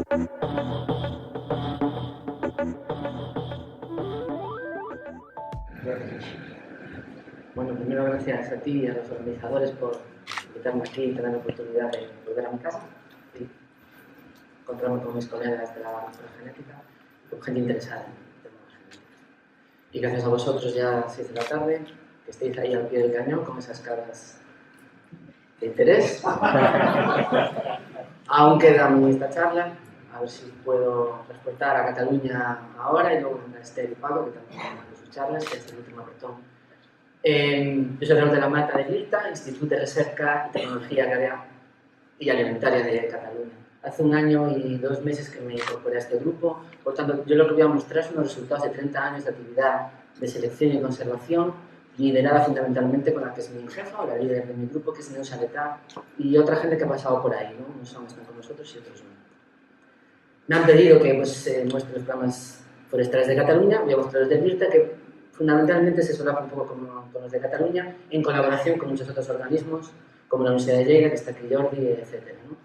Bueno, primero gracias a ti y a los organizadores por invitarme aquí y tener la oportunidad de volver a mi casa y encontrarme con mis colegas de la mejora genética y con gente interesada en temas genéticos. Y gracias a vosotros ya a las 6 de la tarde, que estéis ahí al pie del cañón con esas caras de interés. Aún queda esta charla, a ver si puedo transportar a Cataluña ahora y luego a Esther y Pablo, que también van a sus charlas, que es el último apretón. Yo soy Raúl de la Mata de l'IRTA, Institut de Recerca y Tecnología Agraria y Alimentaria de Cataluña. Hace 1 año y 2 meses que me incorporé a este grupo, por tanto, yo lo que voy a mostrar son los resultados de 30 años de actividad de selección y conservación, liderada fundamentalmente con la que es mi jefa, o la líder de mi grupo, que es Neus Aletá, y otra gente que ha pasado por ahí, ¿no? Unos están con nosotros y otros no. Me han pedido que muestre los programas forestales de Cataluña, voy a mostrar los de l'IRTA, que fundamentalmente se solapan un poco con los de Cataluña, en colaboración con muchos otros organismos, como la Universidad de Lleida, que está aquí Jordi, etc., ¿no?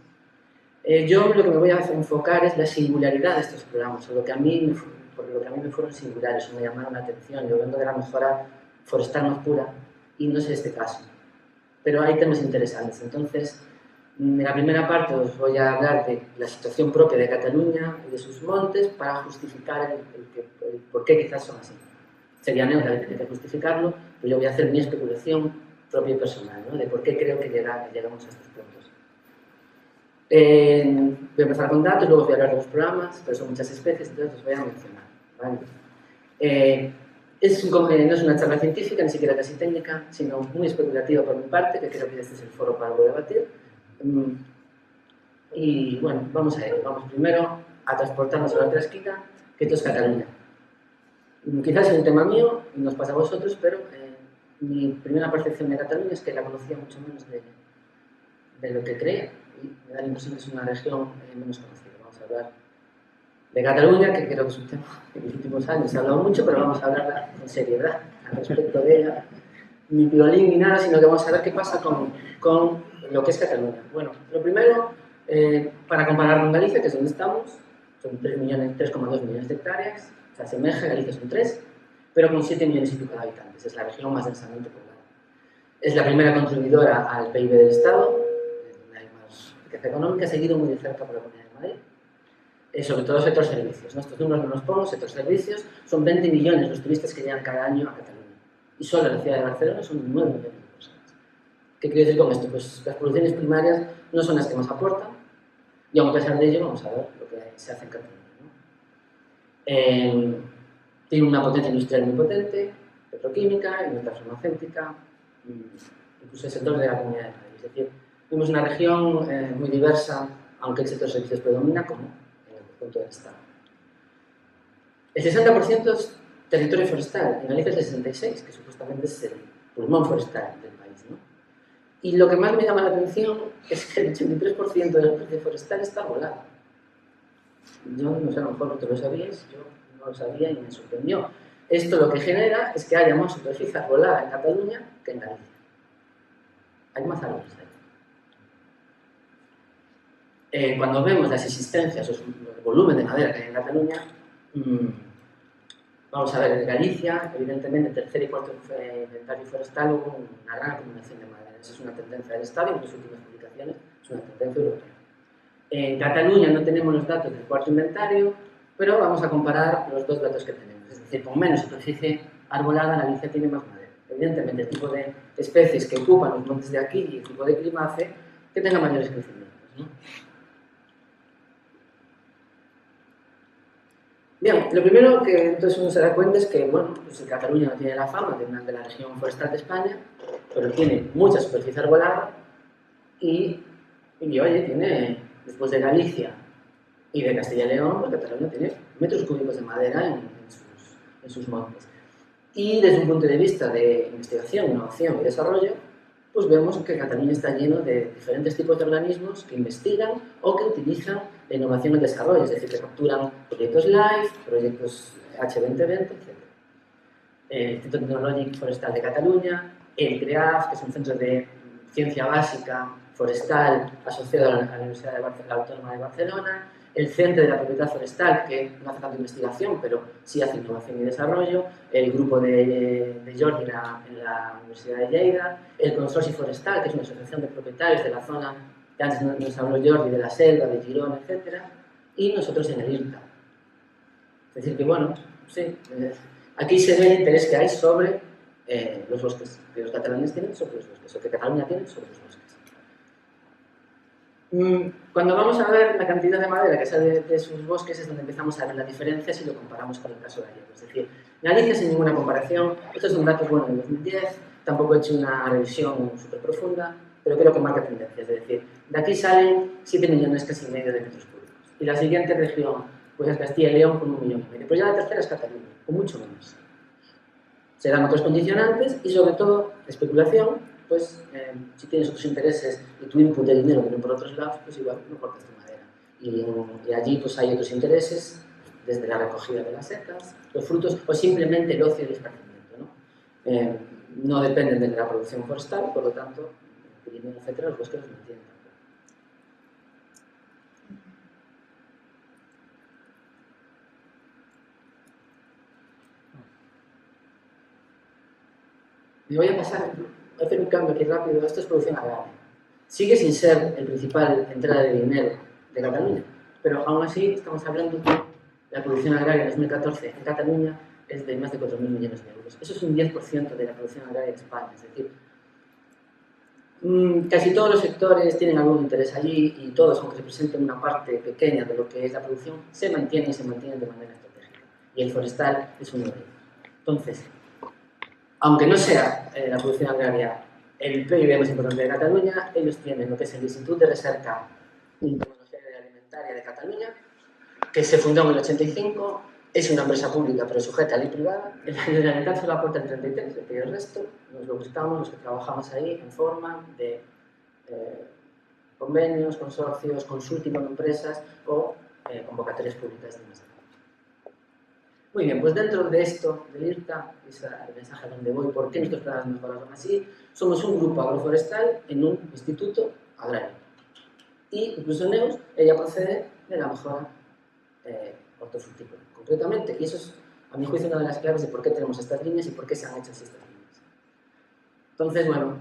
Yo lo que me voy a enfocar es la singularidad de estos programas, por lo que a mí me fueron singulares, o me llamaron la atención. Yo vengo de la mejora forestal más pura y no sé este caso, pero hay temas interesantes. Entonces, en la primera parte os voy a hablar de la situación propia de Cataluña y de sus montes para justificar el por qué quizás son así. Sería neutra que tiene que justificarlo, pero yo voy a hacer mi especulación propia y personal, ¿no? De por qué creo que llegamos a estos puntos. Voy a empezar con datos, luego os voy a hablar de los programas, pero son muchas especies, entonces os voy a mencionar, ¿vale? No es una charla científica, ni siquiera casi técnica, sino muy especulativa por mi parte, que creo que este es el foro para algo debatir. Y bueno, vamos a ello. Vamos primero a transportarnos a la otra esquina, que esto es Cataluña. Quizás es un tema mío, y nos pasa a vosotros, pero mi primera percepción de Cataluña es que la conocía mucho menos de lo que creía. Y me da la impresión que es una región menos conocida. Vamos a hablar de Cataluña, que creo que es un tema que en los últimos años se ha hablado mucho, pero vamos a hablar con seriedad al respecto de ella. Ni piolín ni nada, sino que vamos a ver qué pasa con lo que es Cataluña. Bueno, lo primero, para comparar con Galicia, que es donde estamos, son 3,2 millones de hectáreas, se asemeja, Galicia son 3, pero con 7 millones y pico de habitantes. Es la región más densamente poblada. Es la primera contribuidora al PIB del Estado, hay más riqueza económica, seguido muy de cerca por la Comunidad de Madrid. Sobre todo sector servicios. Estos números no los pongo, sector servicios, son 20 millones los turistas que llegan cada año a Cataluña. Y solo en la ciudad de Barcelona son 9 millones de personas. ¿Qué quiero decir con esto? Pues las producciones primarias no son las que más aportan, y a pesar de ello vamos a ver lo que se hace en Cataluña, ¿no? Tiene una potencia industrial muy potente, petroquímica, industria farmacéutica, incluso el sector de la Comunidad de Madrid. Es decir, tenemos una región muy diversa, aunque el sector de servicios predomina, como en el conjunto del Estado. El 60% es territorio forestal, en Galicia es el 66%, que supuestamente es el pulmón forestal del país, ¿no? Y lo que más me llama la atención es que el 83% de la superficie forestal está arbolada. Yo no sé, a lo mejor tú lo sabías, yo no lo sabía y me sorprendió. Esto lo que genera es que haya más superficie arbolada en Cataluña que en Galicia. Hay más árboles ahí. Cuando vemos las existencias o el volumen de madera que hay en Cataluña, vamos a ver, en Galicia, evidentemente, en tercer y cuarto inventario forestal hubo una gran acumulación de madera. Esa es una tendencia del Estado y en las últimas publicaciones es una tendencia europea. En Cataluña no tenemos los datos del cuarto inventario, pero vamos a comparar los dos datos que tenemos. Es decir, con menos superficie arbolada, Galicia tiene más madera. Evidentemente, el tipo de especies que ocupan los montes de aquí y el tipo de clima hace que tenga mayores crecimientos, ¿no? Bien, lo primero que entonces uno se da cuenta es que, bueno, pues Cataluña no tiene la fama de la región forestal de España, pero tiene mucha superficie arbolada y oye, tiene, después de Galicia y de Castilla y León, pues Cataluña tiene metros cúbicos de madera en sus montes. Y desde un punto de vista de investigación, innovación y desarrollo, pues vemos que Cataluña está lleno de diferentes tipos de organismos que investigan o que utilizan la innovación y el desarrollo, es decir, que capturan proyectos LIFE, proyectos H2020, etc. El Instituto Tecnológico Forestal de Cataluña, el CREAF, que es un centro de ciencia básica forestal asociado a la Universidad Autónoma de Barcelona, el Centro de la Propiedad Forestal, que no hace tanto investigación, pero sí hace innovación y desarrollo, el grupo de Jordi en la Universidad de Lleida, el Consorcio Forestal, que es una asociación de propietarios de la zona que antes nos habló Jordi, de la selva, de Girona, etc., y nosotros en el IRTA. Es decir, que bueno, sí, aquí se ve el interés que hay sobre los bosques, que los catalanes tienen sobre los bosques, o que Cataluña tiene sobre los bosques. Cuando vamos a ver la cantidad de madera que sale de sus bosques es donde empezamos a ver la diferencia si lo comparamos con el caso gallego. Es decir, Galicia sin ninguna comparación, esto es un dato bueno de 2010, tampoco he hecho una revisión súper profunda, pero creo que marca tendencia. Es decir, de aquí salen 7 millones casi y medio de metros cúbicos. Y la siguiente región pues es Castilla y León con 1,5 millones. Pero ya la tercera es Cataluña, con mucho menos. Se dan otros condicionantes y sobre todo especulación, pues si tienes otros intereses y tu input de dinero viene por otros lados, pues igual no cortas tu madera. Y allí pues hay otros intereses, desde la recogida de las setas, los frutos o simplemente el ocio y el esparcimiento, ¿no? No dependen de la producción forestal, por lo tanto, el Pirineo, etcétera, los bosques los mantienen. Me voy a pasar, voy a hacer un cambio aquí rápido. Esto es producción agraria. Sigue sin ser el principal entrada de dinero de Cataluña, pero aún así estamos hablando de la producción agraria en 2014 en Cataluña es de más de 4.000 millones de euros. Eso es un 10% de la producción agraria de España. Es decir, casi todos los sectores tienen algún interés allí y todos, aunque representen una parte pequeña de lo que es la producción, se mantienen y se mantienen de manera estratégica. Y el forestal es uno de ellos. Entonces, aunque no sea la producción agraria el PIB más importante de Cataluña, ellos tienen lo que es el Instituto de Recerca en Tecnología Alimentaria de Cataluña, que se fundó en el 85, es una empresa pública pero sujeta a ley privada. El Generalitat solo aporta el 33, el resto nos lo buscamos los que trabajamos ahí en forma de convenios, consorcios, consulting con empresas o convocatorias públicas de más. Muy bien, pues dentro de esto, del IRTA, es el mensaje a donde voy, por qué nuestros planes mejoras son así, somos un grupo agroforestal en un instituto agrario. Y incluso Neus, ella procede de la mejora hortofrutícola, concretamente. Y eso es, a mi juicio, una de las claves de por qué tenemos estas líneas y por qué se han hecho así estas líneas. Entonces, bueno,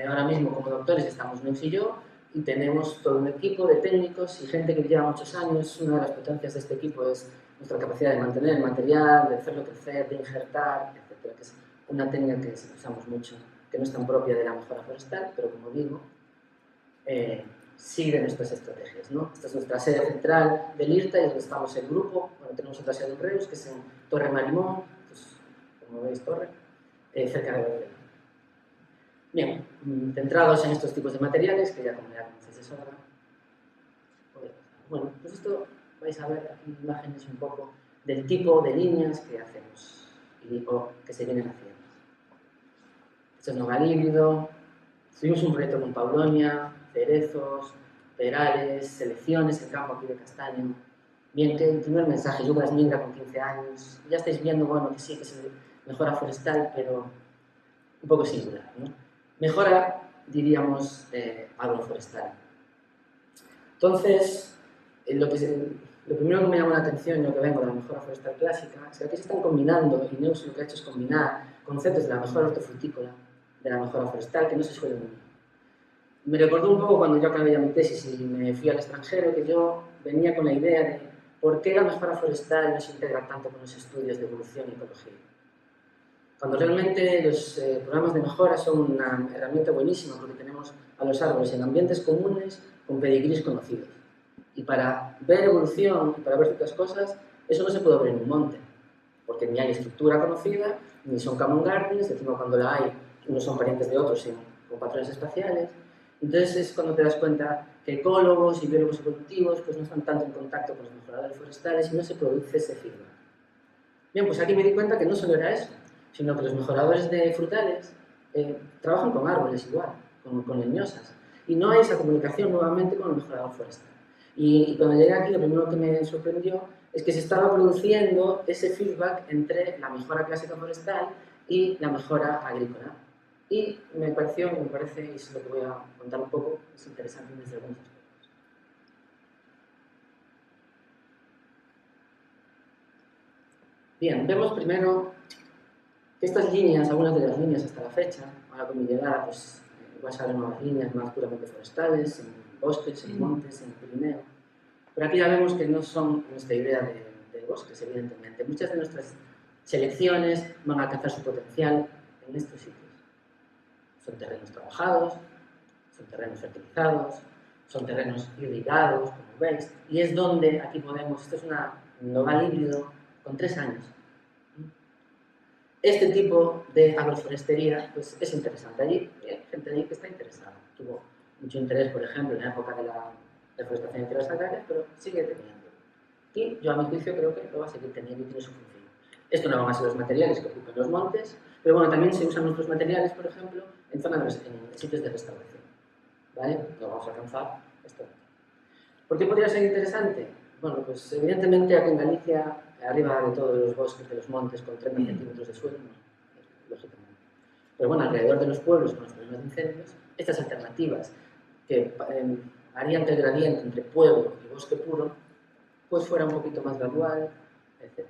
ahora mismo como doctores estamos Neus y yo, y tenemos todo un equipo de técnicos y gente que lleva muchos años. Una de las potencias de este equipo es nuestra capacidad de mantener el material, de hacerlo crecer, de injertar, etc., que es una técnica que usamos mucho, que no es tan propia de la mejora forestal, pero como digo, sigue nuestras estrategias, ¿no? Esta es nuestra sede central del IRTA y donde estamos el grupo. Bueno, tenemos otra sede en Reus, que es en Torre Marimón, pues, como veis, Torre, cerca de Barcelona. Bien, centrados en estos tipos de materiales, que ya como ya conocéis de sobra. Bueno, pues esto vais a ver aquí imágenes un poco del tipo de líneas que hacemos o que se vienen haciendo. Esto es nogal híbrido. Tuvimos un proyecto con Paulonia, cerezos, perales, selecciones en campo aquí de castaño. Bien, que el primer mensaje, yo Minga con 15 años, ya estáis viendo, bueno, que sí, que se mejora forestal, pero un poco singular, ¿no? Mejora, diríamos, agroforestal. Entonces, lo primero que me llamó la atención, lo que vengo de la mejora forestal clásica, es que aquí se están combinando, y Neus lo que ha hecho es combinar conceptos de la mejora hortofrutícola, de la mejora forestal, que no se suelen unir. Me recordó un poco cuando yo acabé ya mi tesis y me fui al extranjero, que yo venía con la idea de por qué la mejora forestal no se integra tanto con los estudios de evolución y ecología. Cuando realmente los programas de mejora son una herramienta buenísima porque tenemos a los árboles en ambientes comunes con pedigrís conocidos. Y para ver evolución, para ver ciertas cosas, eso no se puede ver en un monte, porque ni hay estructura conocida, ni son common gardens, encima cuando la hay, unos son parientes de otros con patrones espaciales. Entonces es cuando te das cuenta que ecólogos y biólogos evolutivos pues no están tanto en contacto con los mejoradores forestales y no se produce ese feedback. Bien, pues aquí me di cuenta que no solo era eso, sino que los mejoradores de frutales trabajan con árboles igual, con leñosas, y no hay esa comunicación nuevamente con el mejorador forestal. Y cuando llegué aquí, lo primero que me sorprendió es que se estaba produciendo ese feedback entre la mejora clásica forestal y la mejora agrícola. Y me parece, y es lo que voy a contar un poco, es interesante desde algunos aspectos. Bien, vemos primero que estas líneas, algunas de las líneas hasta la fecha, ahora con mi llegada, pues igual salen nuevas líneas más puramente forestales, en bosques, en montes, en el Pirineo. Pero aquí ya vemos que no son nuestra idea de bosques, evidentemente. Muchas de nuestras selecciones van a alcanzar su potencial en estos sitios. Son terrenos trabajados, son terrenos fertilizados, son terrenos irrigados, como veis, y es donde aquí podemos, esto es un nogal híbrido con 3 años. Este tipo de agroforestería pues, es interesante. Allí hay gente allí que está interesada. Tuvo mucho interés, por ejemplo, en la época de la deforestación de tierras agrarias, pero sigue teniendo. Y yo, a mi juicio, creo que lo va a seguir teniendo y tiene su función. Esto no van a ser los materiales que ocupan los montes, pero bueno, también se usan nuestros materiales, por ejemplo, en sitios de restauración. ¿Vale? Lo vamos a alcanzar esto. ¿Por qué podría ser interesante? Bueno, pues evidentemente aquí en Galicia, arriba de todos los bosques, de los montes, con 30 centímetros de suelo, lógicamente. Pero bueno, alrededor de los pueblos, con los problemas de incendios, estas alternativas que harían que el gradiente entre pueblo y bosque puro pues fuera un poquito más gradual, etc.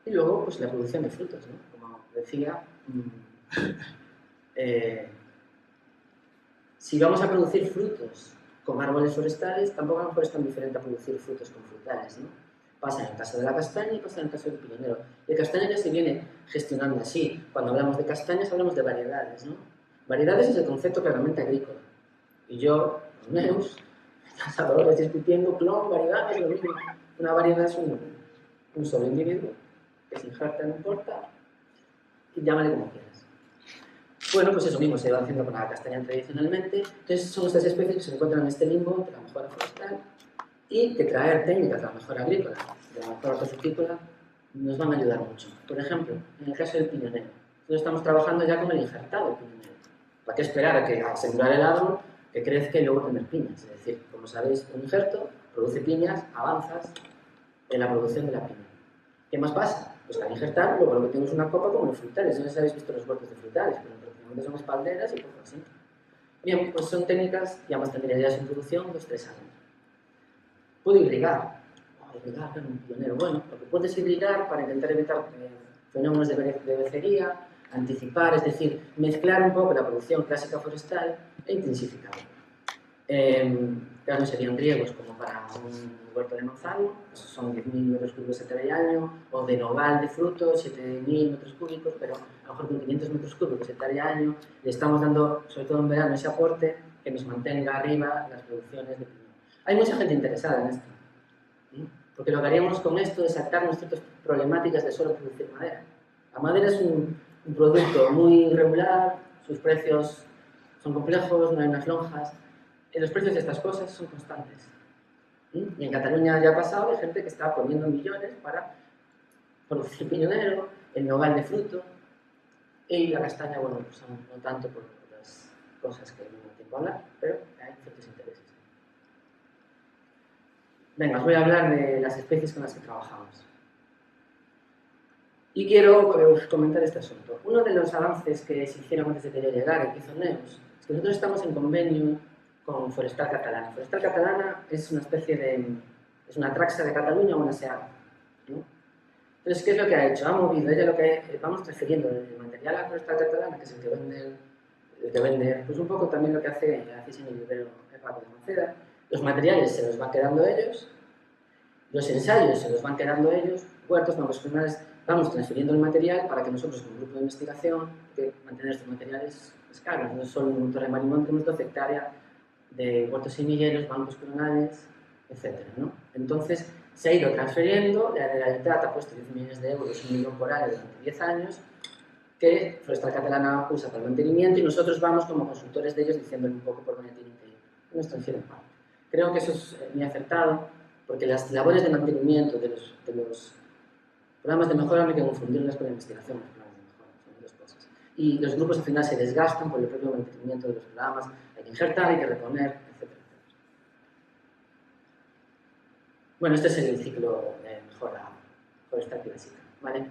Y luego, pues la producción de frutos, ¿no? Como decía, si vamos a producir frutos con árboles forestales, tampoco a lo mejor es tan diferente a producir frutos con frutales, ¿no? Pasa en el caso de la castaña y pasa en el caso del piñonero. Y el castaña ya se viene gestionando así. Cuando hablamos de castañas hablamos de variedades, ¿no? Variedades es el concepto claramente agrícola. Y yo, los meus, cazadores discutiendo clon, variedad, es lo mismo. Una variedad es un solo individuo que se injerta en un porta y llámale como quieras. Bueno, pues eso mismo se va haciendo con la castaña tradicionalmente. Entonces son estas especies que se encuentran en este limbo de la mejora forestal y que traer técnicas de la mejora agrícola, de la mejora hortofrutícola, nos van a ayudar mucho. Por ejemplo, en el caso del piñonero, nosotros estamos trabajando ya con el injertado del piñonero. ¿Para qué esperar a que asegurar el árbol que crezca y luego tener piñas? Es decir, como sabéis, un injerto produce piñas, avanzas en la producción de la piña. ¿Qué más pasa? Pues que al injertar, luego lo que tenemos es una copa como los frutales. No sé si habéis visto los huertos de frutales, pero prácticamente son espalderas y cosas así. Bien, pues son técnicas que además tendría ya su introducción 2-3 años. Puedo irrigar. Irrigar, claro, un pionero. Bueno, lo que puedes irrigar para intentar evitar fenómenos de becería, anticipar, es decir, mezclar un poco la producción clásica forestal e intensificarla. Claro, no serían riegos como para un huerto de manzano, son 10.000 metros cúbicos hectárea al año, o de nogal de frutos, 7.000 metros cúbicos, pero a lo mejor con 500 metros cúbicos hectárea al año le estamos dando, sobre todo en verano, ese aporte que nos mantenga arriba las producciones de piñón. Hay mucha gente interesada en esto, porque lo que haríamos con esto es sacarnos ciertas problemáticas de solo producir madera. La madera es un producto muy irregular, sus precios son complejos, no hay unas lonjas, y los precios de estas cosas son constantes. Y en Cataluña ya ha pasado, hay gente que está poniendo millones para producir piñonero, el nogal de fruto, y la castaña, bueno, pues no tanto por las cosas que no hay tiempo a hablar, pero hay ciertos intereses. Venga, os voy a hablar de las especies con las que trabajamos. Y quiero comentar este asunto. Uno de los avances que se hicieron antes de que yo llegara, que hizo Neus, es que nosotros estamos en convenio con Forestal Catalana. Forestal Catalana es una especie de... es una Traxa de Cataluña o una SEAG, ¿no? Entonces, ¿qué es lo que ha hecho? Ha movido, ella lo que vamos transfiriendo el material a Forestal Catalana, que es el que vende pues un poco también lo que hacéis en el vivero Paco de Manceda. Los materiales se los van quedando ellos, los ensayos se los van quedando ellos, huertos, vamos transfiriendo el material para que nosotros, como grupo de investigación, que mantener estos materiales es caro, no es solo en Torre Marimón, tenemos 12 hectáreas de huertos semilleros, bancos coronales, etc., ¿no? Entonces, se ha ido transfiriendo, la Generalitat ha puesto 10 millones de euros, 1 millón por año durante 10 años, que Forestal Catalana usa para el mantenimiento y nosotros vamos como consultores de ellos diciéndole un poco por dónde tienen que ir. Y nos transfieren parte. Creo que eso es muy acertado, porque las labores de mantenimiento de los programas de mejora no hay que confundirlas con la investigación, los programas de mejora, son dos cosas. Y los grupos al final se desgastan por el propio mantenimiento de los programas, hay que injertar, hay que reponer, etc. Bueno, este es el ciclo de mejora forestal clásica, ¿vale?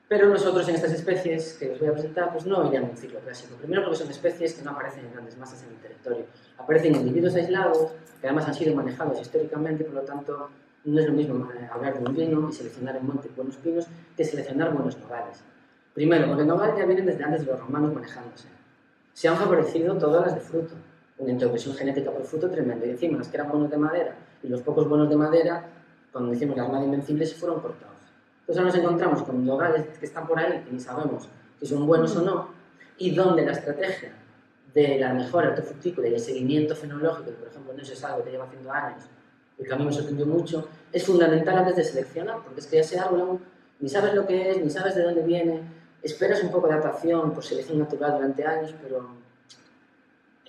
Pero nosotros en estas especies que os voy a presentar, pues no irían en un ciclo clásico. Primero porque son especies que no aparecen en grandes masas en el territorio. Aparecen individuos aislados, que además han sido manejados históricamente, por lo tanto, No es lo mismo hablar de un vino y seleccionar en monte buenos pinos que seleccionar buenos nogales. Primero, porque el nogal ya vienen desde antes de los romanos manejándose. Se han favorecido todas las de fruto, una introversión genética por fruto tremenda. Y encima, las que eran buenos de madera y los pocos buenos de madera, cuando hicimos la armada invencible, se fueron cortados. Entonces ahora nos encontramos con nogales que están por ahí, que ni sabemos si son buenos o no, y donde la estrategia de la mejora hortofrutícola y el seguimiento fenológico, que por ejemplo no es algo que lleva haciendo años, y que a mí me sorprendió mucho, es fundamental antes de seleccionar, porque es que ese árbol aún ni sabes lo que es, ni sabes de dónde viene, esperas un poco de adaptación por selección natural durante años, pero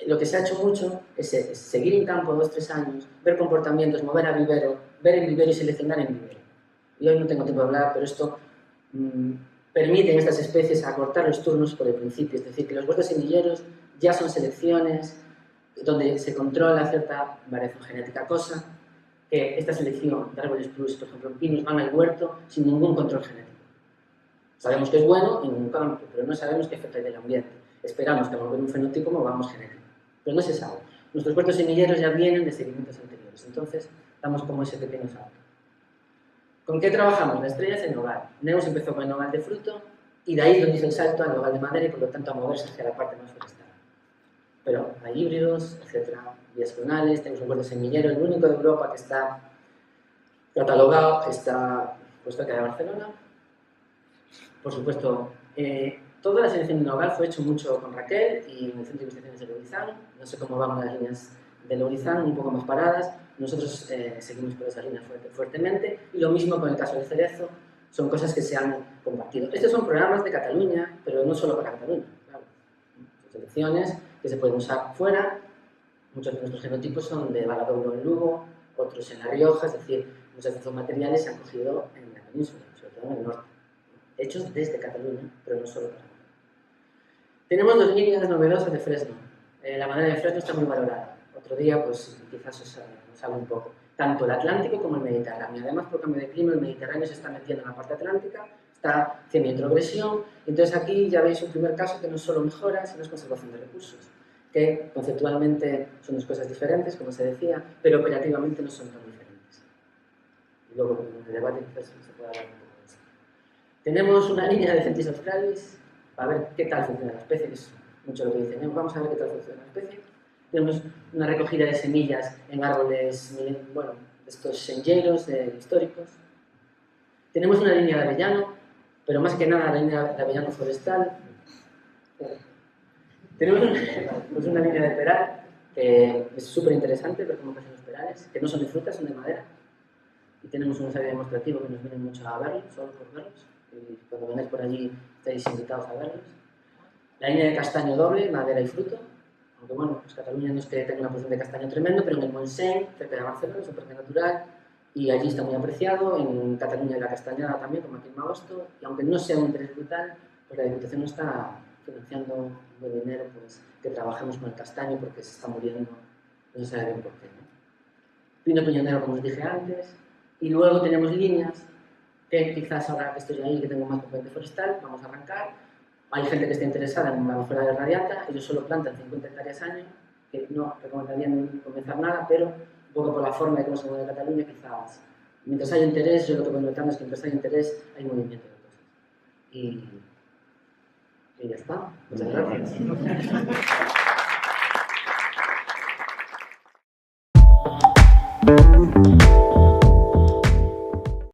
lo que se ha hecho mucho es seguir en campo 2 o 3 años, ver comportamientos, mover a vivero, ver en vivero y seleccionar en vivero. Y hoy no tengo tiempo de hablar, pero esto permite en estas especies acortar los turnos por el principio, es decir, que los huertos semilleros ya son selecciones donde se controla cierta variación genética, cosa que esta selección de árboles plus, por ejemplo, en pinos, van al huerto sin ningún control genético. Sabemos que es bueno en un campo, pero no sabemos qué efecto hay del ambiente. Esperamos que al volver un fenotipo movamos genético, pero no se sabe. Nuestros huertos semilleros ya vienen de seguimientos anteriores, entonces damos como ese pequeño salto. ¿Con qué trabajamos? La estrella es el nogal. Neus empezó con el nogal de fruto y de ahí donde hizo el salto al nogal de madera y por lo tanto a moverse hacia la parte más forestal. Pero hay híbridos, etcétera, vías clonales, tenemos un huerto semillero, el único de Europa que está catalogado, está puesto acá de Barcelona. Por supuesto, toda la selección de nogal fue hecho mucho con Raquel y en el Centro de Investigaciones de Lourizán. No sé cómo van las líneas de Lourizán, un poco más paradas. Nosotros seguimos por esas líneas fuertemente. Y lo mismo con el caso del cerezo, son cosas que se han compartido. Estos son programas de Cataluña, pero no solo para Cataluña. Claro. Son selecciones que se pueden usar fuera. Muchos de nuestros genotipos son de Valadouro en Lugo, otros en La Rioja, es decir, muchos de estos materiales se han cogido en la península, sobre todo en el norte. Hechos desde Cataluña, pero no solo para Cataluña. Tenemos 2 líneas novedosas de fresno. La madera de fresno está muy valorada. Otro día, pues quizás os hable un poco. Tanto el Atlántico como el Mediterráneo. Además, por cambio de clima, el Mediterráneo se está metiendo en la parte atlántica, está haciendo introgresión. Entonces aquí ya veis un primer caso que no es solo mejora, sino es conservación de recursos, que conceptualmente son 2 cosas diferentes, como se decía, pero operativamente no son tan diferentes. Y luego, en el debate, quizás se pueda hablar un poco. Tenemos una línea de Centis australis para ver qué tal funciona la especie, que es mucho lo que dicen. Vamos a ver qué tal funciona la especie. Tenemos una recogida de semillas en árboles, bueno, estos senlleiros históricos. Tenemos una línea de avellano, pero más que nada la línea de avellano forestal. Tenemos una línea de peral, que es súper interesante ver cómo crecen los perales, que no son de frutas, son de madera. Y tenemos un ensayo demostrativo que nos viene mucho a verlos, solo por verlos. Y cuando vengáis por allí estáis invitados a verlos. La línea de castaño doble, madera y fruto. Aunque bueno, pues Cataluña no es que tenga una producción de castaño tremendo, pero en el Montseny, cerca de Barcelona, es un parque natural, y allí está muy apreciado. En Cataluña la castañada también, como aquí en Magosto, y aunque no sea un interés brutal, pues la Diputación no está financiando un buen dinero, pues que trabajemos con el castaño porque se está muriendo, no se sabe bien por qué, ¿no? Pino piñonero, como os dije antes, y luego tenemos líneas que quizás ahora que estoy ahí, que tengo más componente forestal, vamos a arrancar. Hay gente que está interesada en la mejora de radiata, ellos solo plantan 50 hectáreas año, que no recomendarían comenzar nada, pero un poco por la forma de cómo se mueve Cataluña, quizás, mientras hay interés, yo lo que voy notando es que mientras hay interés, hay movimiento de cosas. Y ya está. Muchas gracias.